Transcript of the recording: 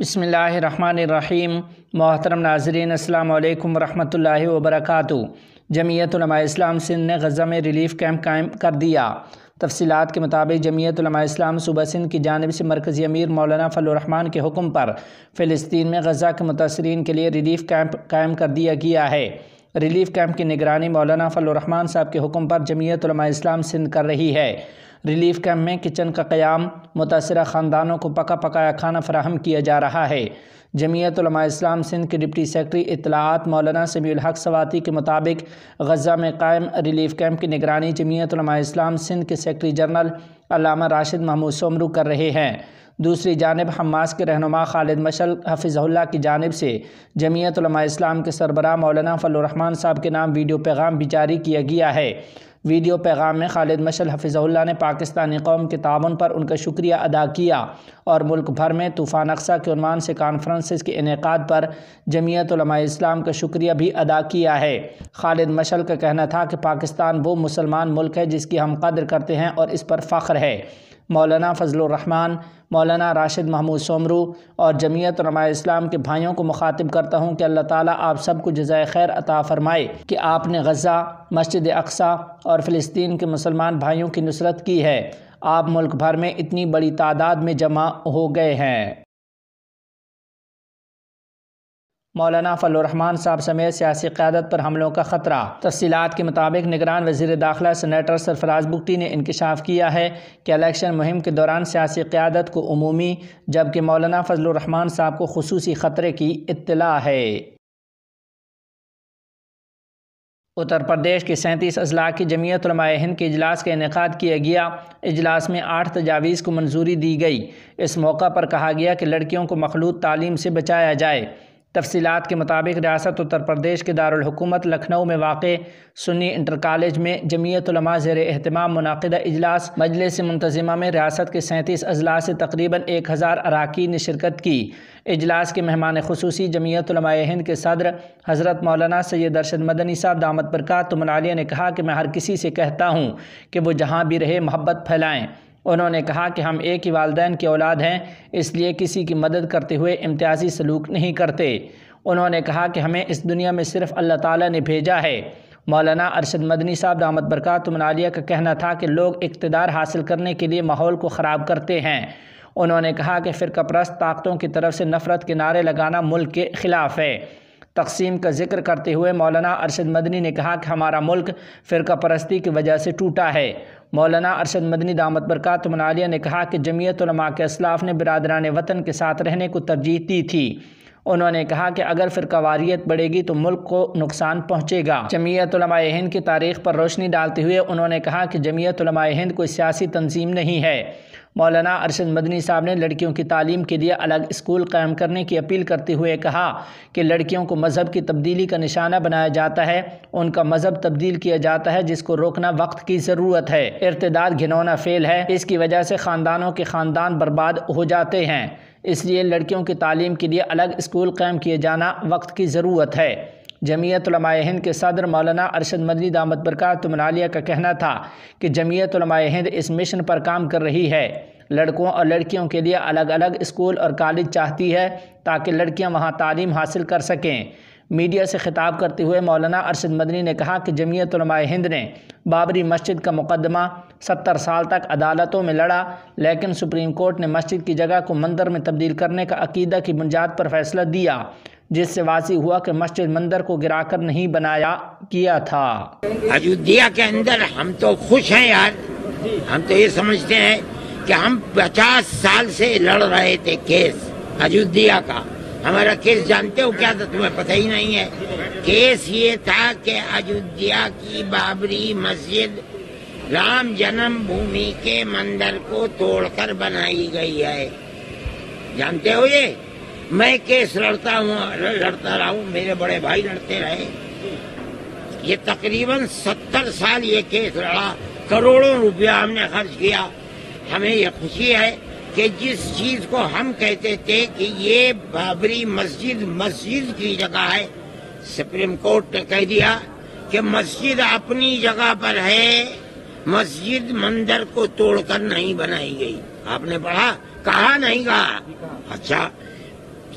بسم اللہ الرحمن الرحیم۔ محترم ناظرین، السلام علیکم ورحمۃ اللہ وبرکاتہ۔ جمعیت علماء اسلام سندھ نے غزہ میں ریلیف کیمپ قائم کر دیا۔ تفصیلات کے مطابق جمعیت علماء اسلام صوبہ سندھ کی جانب سے مرکزی امیر مولانا فضل الرحمان کے حکم پر فلسطین میں غزہ کے متاثرین کے لیے ریلیف کیمپ قائم کر دیا گیا ہے۔ ریلیف کیمپ کی نگرانی مولانا فضل الرحمان صاحب کے حکم پر جمعیت علماء اسلام سندھ کر رہی ہے۔ ریلیف کیمپ میں کچن کا قیام، متاثرہ خاندانوں کو پکا پکایا کھانا فراہم کیا جا رہا ہے۔ جمعیت علماء اسلام سندھ کے ڈپٹی سیکرٹری اطلاعات مولانا سمیع الحق سواتی کے مطابق غزہ میں قائم ریلیف کیمپ کی نگرانی جمعیت علماء اسلام سندھ کے سیکرٹری جنرل علامہ راشد محمود سومرو کر رہے ہیں۔ دوسری جانب حماس کے رہنما خالد مشعل حفظہ اللہ کی جانب سے جمعیت علماء اسلام کے سربراہ مولانا فضل الرحمان صاحب کے نام ویڈیو پیغام بھی جاری کیا گیا ہے۔ ویڈیو پیغام میں خالد مشعل حفظہ اللہ نے پاکستانی قوم کے تعاون پر ان کا شکریہ ادا کیا اور ملک بھر میں طوفان اقصیٰ کے عنوان سے کانفرنسز کے انعقاد پر جمعیت علماء اسلام کا شکریہ بھی ادا کیا ہے۔ خالد مشعل کا کہنا تھا کہ پاکستان وہ مسلمان ملک ہے جس کی ہم قدر کرتے ہیں اور اس پر فخر ہے۔ مولانا فضل الرحمان، مولانا راشد محمود سومرو اور جمعیت علماء اسلام کے بھائیوں کو مخاطب کرتا ہوں کہ اللہ تعالیٰ آپ سب کو جزائے خیر عطا فرمائے کہ آپ نے غزہ، مسجد اقصیٰ اور فلسطین کے مسلمان بھائیوں کی نصرت کی ہے۔ آپ ملک بھر میں اتنی بڑی تعداد میں جمع ہو گئے ہیں۔ مولانا فضل الرحمان صاحب سمیت سیاسی قیادت پر حملوں کا خطرہ۔ تفصیلات کے مطابق نگران وزیر داخلہ سینیٹر سرفراز بگٹی نے انکشاف کیا ہے کہ الیکشن مہم کے دوران سیاسی قیادت کو عمومی جبکہ مولانا فضل الرحمان صاحب کو خصوصی خطرے کی اطلاع ہے۔ اتر پردیش کے 37 اضلاع کی جمعیت علماء ہند کے اجلاس کا انعقاد کیا گیا۔ اجلاس میں 8 تجاویز کو منظوری دی گئی۔ اس موقع پر کہا گیا کہ لڑکیوں کو مخلوط تعلیم سے بچایا جائے۔ تفصیلات کے مطابق ریاست اتر پردیش کے دارالحکومت لکھنؤ میں واقع سنی انٹر کالج میں جمعیت علماء زیر اہتمام منعقدہ اجلاس مجلس منتظمہ میں ریاست کے 37 اضلاع سے تقریباً 1000 اراکین نے شرکت کی۔ اجلاس کے مہمان خصوصی جمعیت علماء ہند کے صدر حضرت مولانا سید ارشد مدنی صاحب دامت برکاتہم العالیہ نے کہا کہ میں ہر کسی سے کہتا ہوں کہ وہ جہاں بھی رہے محبت پھیلائیں۔ انہوں نے کہا کہ ہم ایک ہی والدین کی اولاد ہیں، اس لیے کسی کی مدد کرتے ہوئے امتیازی سلوک نہیں کرتے۔ انہوں نے کہا کہ ہمیں اس دنیا میں صرف اللہ تعالیٰ نے بھیجا ہے۔ مولانا ارشد مدنی صاحب دامت برکاتہم العالیہ کا کہنا تھا کہ لوگ اقتدار حاصل کرنے کے لیے ماحول کو خراب کرتے ہیں۔ انہوں نے کہا کہ فرقہ پرست طاقتوں کی طرف سے نفرت کے نعرے لگانا ملک کے خلاف ہے۔ تقسیم کا ذکر کرتے ہوئے مولانا ارشد مدنی نے کہا کہ ہمارا ملک فرقہ پرستی کی وجہ سے ٹوٹا ہے۔ مولانا ارشد مدنی دامت برکاتہم العالیہ نے کہا کہ جمعیت علماء کے اسلاف نے برادران وطن کے ساتھ رہنے کو ترجیح دی تھی۔ انہوں نے کہا کہ اگر فرقہ واریت بڑھے گی تو ملک کو نقصان پہنچے گا۔ جمعیت علماء ہند کی تاریخ پر روشنی ڈالتے ہوئے انہوں نے کہا کہ جمعیت علماء ہند کوئی سیاسی تنظیم نہیں ہے۔ مولانا ارشد مدنی صاحب نے لڑکیوں کی تعلیم کے لیے الگ اسکول قائم کرنے کی اپیل کرتے ہوئے کہا کہ لڑکیوں کو مذہب کی تبدیلی کا نشانہ بنایا جاتا ہے، ان کا مذہب تبدیل کیا جاتا ہے جس کو روکنا وقت کی ضرورت ہے۔ ارتداد گھنونا فعل ہے، اس کی وجہ سے خاندانوں کے خاندان برباد ہو جاتے ہیں، اس لیے لڑکیوں کی تعلیم کے لیے الگ اسکول قائم کیے جانا وقت کی ضرورت ہے۔ جمعیت علماء ہند کے صدر مولانا ارشد مدنی دامت برکاتہم العالیہ کا کہنا تھا کہ جمعیت علماء ہند اس مشن پر کام کر رہی ہے۔ لڑکوں اور لڑکیوں کے لیے الگ الگ اسکول اور کالج چاہتی ہے تاکہ لڑکیاں وہاں تعلیم حاصل کر سکیں۔ میڈیا سے خطاب کرتے ہوئے مولانا ارشد مدنی نے کہا کہ جمعیت علماء ہند نے بابری مسجد کا مقدمہ 70 سال تک عدالتوں میں لڑا، لیکن سپریم کورٹ نے مسجد کی جگہ کو مندر میں تبدیل کرنے کا عقیدہ کی بنیاد پر فیصلہ دیا، جس سے واضح ہوا کہ مسجد مندر کو گرا کر نہیں بنایا گیا تھا۔ ایودھیا کے اندر ہم تو خوش ہیں یار، ہم تو یہ سمجھتے ہیں کہ ہم 50 سال سے لڑ رہے تھے کیس ایودھیا کا۔ ہمارا کیس جانتے ہو کیا تھا؟ تمہیں پتہ ہی نہیں ہے۔ کیس یہ تھا کہ ایودھیا کی بابری مسجد رام جنم بھومی کے مندر کو توڑ کر بنائی گئی ہے، جانتے ہو یہ؟ میں کیس لڑتا رہا ہوں، میرے بڑے بھائی لڑتے رہے۔ یہ تقریباً 70 سال یہ کیس لڑا، کروڑوں روپیہ ہم نے خرچ کیا۔ ہمیں یہ خوشی ہے کہ جس چیز کو ہم کہتے تھے کہ یہ بابری مسجد کی جگہ ہے، سپریم کورٹ نے کہہ دیا کہ مسجد اپنی جگہ پر ہے، مسجد مندر کو توڑ کر نہیں بنائی گئی۔ آپ نے پڑھا؟ کہا نہیں کہا؟ اچھا،